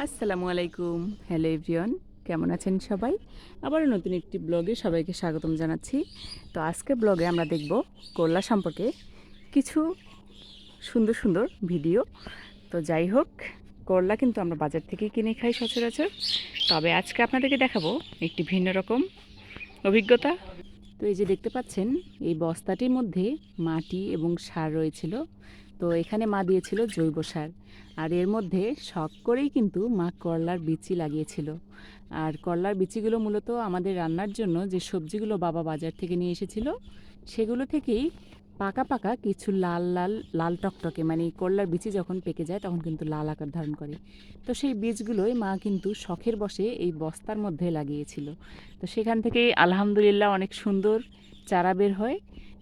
আসসালামু আলাইকুম। Hello everyone, কেমন আছেন সবাই? আবারও নতুন একটি ব্লগে সবাইকে স্বাগতম জানাচ্ছি। তো আজকের ব্লগে আমরা দেখব করলা সম্পর্কে কিছু সুন্দর সুন্দর ভিডিও। তো যাই হোক, করলা কিন্তু আমরা বাজার থেকেই কিনে খাই সচরাচর। তবে আজকে আপনাদেরকে দেখাবো একটি ভিন্ন রকম অভিজ্ঞতা। তো এই যে দেখতে পাচ্ছেন, এই বস্তাটির মধ্যে মাটি এবং সার রয়েছিল। তো এখানে মা দিয়েছিল জৈব সার, আর এর মধ্যে শখ করেই কিন্তু মা করলার বিচি লাগিয়েছিল। আর করলার বিচিগুলো মূলত আমাদের রান্নার জন্য যে সবজিগুলো বাবা বাজার থেকে নিয়ে এসেছিল, সেগুলো থেকেই পাকা পাকা কিছু লাল লাল লাল টকটকে, মানে করলার বিচি যখন পেকে যায় তখন কিন্তু লাল আকার ধারণ করে। তো সেই বীজগুলোই মা কিন্তু শখের বশে এই বস্তার মধ্যে লাগিয়েছিল। তো সেখান থেকেই আলহামদুলিল্লাহ অনেক সুন্দর চারা বের হয়,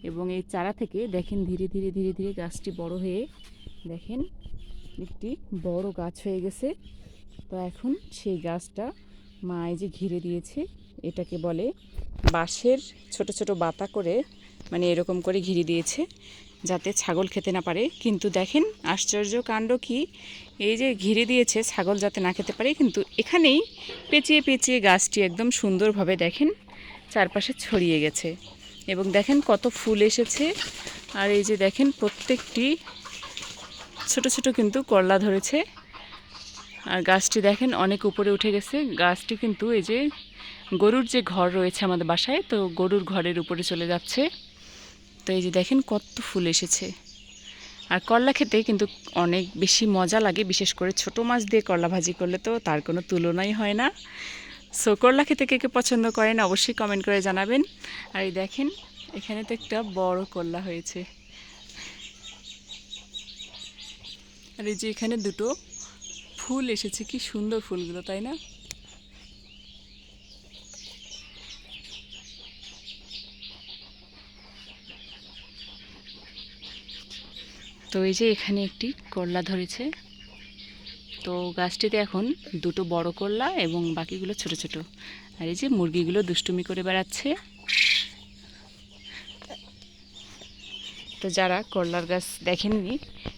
এবং এই চারা থেকে দেখেন ধীরে ধীরে ধীরে ধীরে গাছটি বড় হয়ে দেখেন একটি বড় গাছ হয়ে গেছে। তো এখন সেই গাছটা মা এই যে ঘিরে দিয়েছে, এটাকে বলে বাঁশের ছোট ছোট বাতা করে, মানে এরকম করে ঘিরে দিয়েছে যাতে ছাগল খেতে না পারে। কিন্তু দেখেন আশ্চর্য কাণ্ড কি, এই যে ঘিরে দিয়েছে ছাগল যাতে না খেতে পারে, কিন্তু এখানেই পেঁচিয়ে পেঁচিয়ে গাছটি একদম সুন্দরভাবে দেখেন চারপাশে ছড়িয়ে গেছে। এবং দেখেন কত ফুল এসেছে। আর এই যে দেখেন প্রত্যেকটি ছোট ছোট কিন্তু করলা ধরেছে। আর গাছটি দেখেন অনেক উপরে উঠে গেছে। গাছটি কিন্তু এই যে গরুর যে ঘর রয়েছে আমাদের বাসায়, তো গরুর ঘরের উপরে চলে যাচ্ছে। তো এই যে দেখেন কত ফুল এসেছে। আর করলা খেতে কিন্তু অনেক বেশি মজা লাগে, বিশেষ করে ছোট মাছ দিয়ে করলা ভাজি করলে তো তার কোনো তুলনাই হয় না। সো করলা খেতে কে কে পছন্দ করেন অবশ্যই কমেন্ট করে জানাবেন। আর এই দেখেন এখানে তো একটা বড় করলা হয়েছে। আর এই যে এখানে দুটো ফুল এসেছে, কি সুন্দর ফুলগুলো, তাই না? তো এই যে এখানে একটি করলা ধরেছে। তো গাছটিতে এখন দুটো বড় করলা এবং বাকিগুলো ছোট ছোট। আর এই যে মুরগিগুলো দুষ্টুমি করে বেড়াচ্ছে। তো যারা করলার গাছ দেখেননি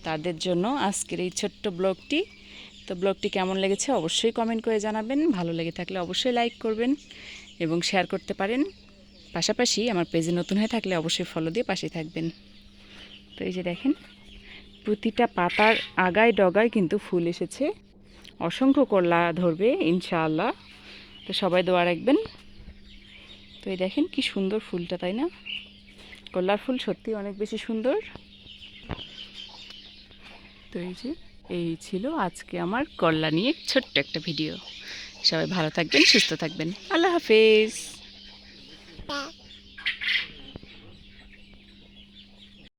তাদের জন্য আজকের এই ছোট্ট ব্লগটি। তো ব্লগটি কেমন লেগেছে অবশ্যই কমেন্ট করে জানাবেন। ভালো লেগে থাকলে অবশ্যই লাইক করবেন এবং শেয়ার করতে পারেন। পাশাপাশি আমার পেজে নতুন হয়ে থাকলে অবশ্যই ফলো দিয়ে পাশে থাকবেন। তো এই যে দেখেন প্রতিটা পাতার আগায় ডগায় কিন্তু ফুল এসেছে। অসংখ্য করলা ধরবে ইনশাআল্লাহ। তো সবাই দোয়া রাখবেন। তো এই দেখেন কি সুন্দর ফুলটা, তাই না? করলার ফুল সত্যি অনেক বেশি সুন্দর। তো এই যে এই ছিল আজকে আমার করলা নিয়ে ছোট্ট একটা ভিডিও। সবাই ভালো থাকবেন, সুস্থ থাকবেন। আল্লাহ হাফেজ।